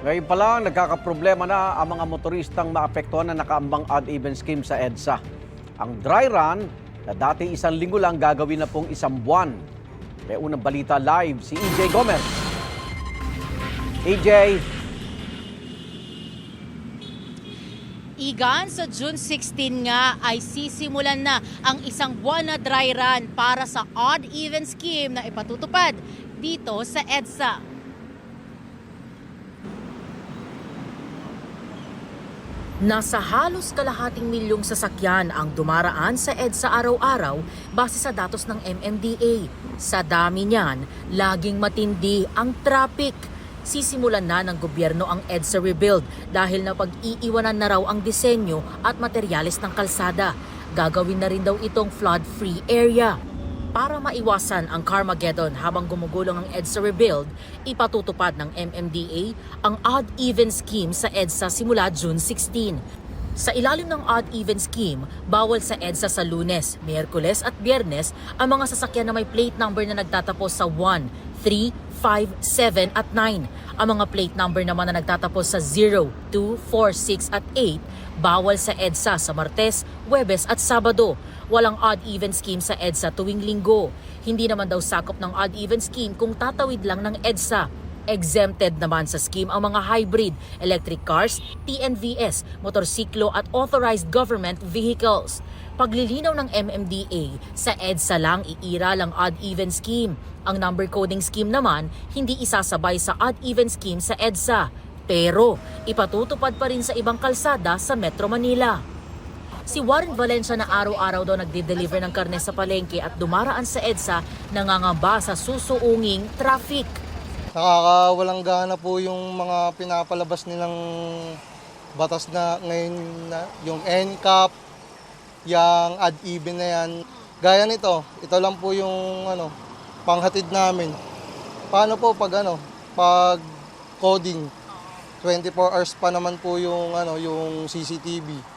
Ngayon pa lang, nagkakaproblema na ang mga motoristang maapektuhan na nakaambang odd-even scheme sa EDSA. Ang dry run na dati 1 linggo lang gagawin na pong 1 buwan. May unang balita live si EJ Gomez. EJ. Igan, sa June 16 nga ay sisimulan na ang 1 buwan na dry run para sa odd-even scheme na ipatutupad dito sa EDSA. Nasa halos kalahating milyong sasakyan ang dumaraan sa EDSA araw-araw base sa datos ng MMDA. Sa dami niyan, laging matindi ang traffic. Sisimulan na ng gobyerno ang EDSA rebuild dahil napag-iiwanan na raw ang disenyo at materyales ng kalsada. Gagawin na rin daw itong flood-free area. Para maiwasan ang Carmageddon habang gumugulong ang EDSA rebuild, ipatutupad ng MMDA ang odd-even scheme sa EDSA simula June 16. Sa ilalim ng odd-even scheme, bawal sa EDSA sa Lunes, Miyerkules at Biyernes ang mga sasakyan na may plate number na nagtatapos sa 1, 3, 5, 7 at 9. Ang mga plate number naman na nagtatapos sa 0, 2, 4, 6 at 8, bawal sa EDSA sa Martes, Huwebes at Sabado. Walang odd-even scheme sa EDSA tuwing linggo. Hindi naman daw sakop ng odd-even scheme kung tatawid lang ng EDSA. Exempted naman sa scheme ang mga hybrid, electric cars, TNVS, motorsiklo at authorized government vehicles. Paglilinaw ng MMDA, sa EDSA lang iiral ang odd-even scheme. Ang number coding scheme naman, hindi isasabay sa odd-even scheme sa EDSA. Pero ipatutupad pa rin sa ibang kalsada sa Metro Manila. Si Warren Valencia na araw-araw daw nagde-deliver ng karne sa palengke at dumaraan sa EDSA nangangamba sa susuunging traffic. Nakakawalang gana po yung mga pinapalabas nilang batas na ngayon, yung NCAP, yung odd-even na yan. Gaya nito, ito lang po yung panghatid namin. Paano po pag coding, 24 hours pa naman po yung CCTV.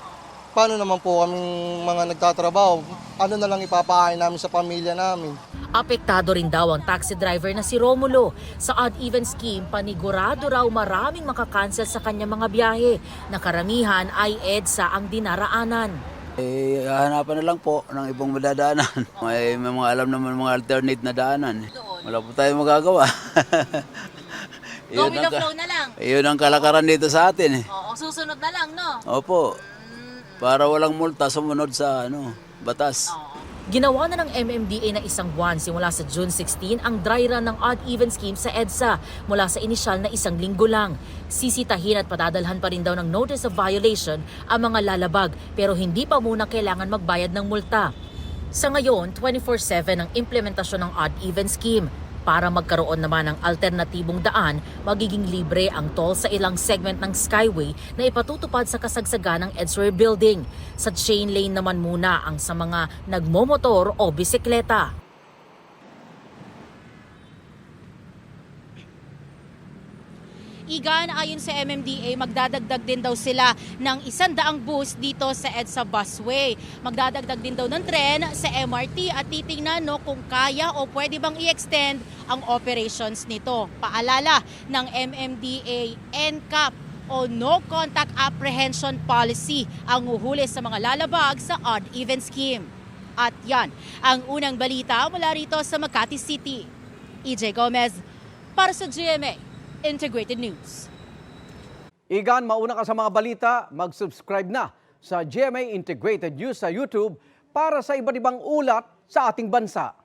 Paano naman po kaming mga nagtatrabaho? Ano na lang ipapahain namin sa pamilya namin? Apektado rin daw ang taxi driver na si Romulo. Sa odd-even scheme, panigurado raw maraming makakancel sa kanyang mga biyahe. Na karamihan ay EDSA ang dinaraanan. Hanapan na lang po ng ibang madadaanan. May mga alam naman mga alternate na daanan. Wala po tayong magagawa. Go with the flow na lang. Yun ang kalakaran dito sa atin. Oo, susunod na lang, no? Opo. Para walang multa sumunod sa batas. Ginawa na ng MMDA na 1 buwan simula sa June 16 ang dry run ng odd-even scheme sa EDSA mula sa inisyal na 1 linggo lang. Sisitahin at padadalhan pa rin daw ng notice of violation ang mga lalabag pero hindi pa muna kailangan magbayad ng multa. Sa ngayon, 24/7 ang implementasyon ng odd-even scheme. Para magkaroon naman ng alternatibong daan, magiging libre ang toll sa ilang segment ng Skyway na ipatutupad sa kasagsagan ng EDSA rebuilding. Sa chain lane naman muna ang sa mga nagmomotor o bisikleta. Igan, ayon sa MMDA, magdadagdag din daw sila ng 100 bus dito sa EDSA busway. Magdadagdag din daw ng tren sa MRT at titingnan kung kaya o pwede bang i-extend ang operations nito. Paalala ng MMDA, NCAP o No Contact Apprehension Policy ang uhuli sa mga lalabag sa odd-even scheme. At yan ang unang balita mula rito sa Makati City. EJ Gomez para sa GMA Integrated News. Igan, mauna ka sa mga balita, mag-subscribe na sa GMA Integrated News sa YouTube para sa iba't ibang ulat sa ating bansa.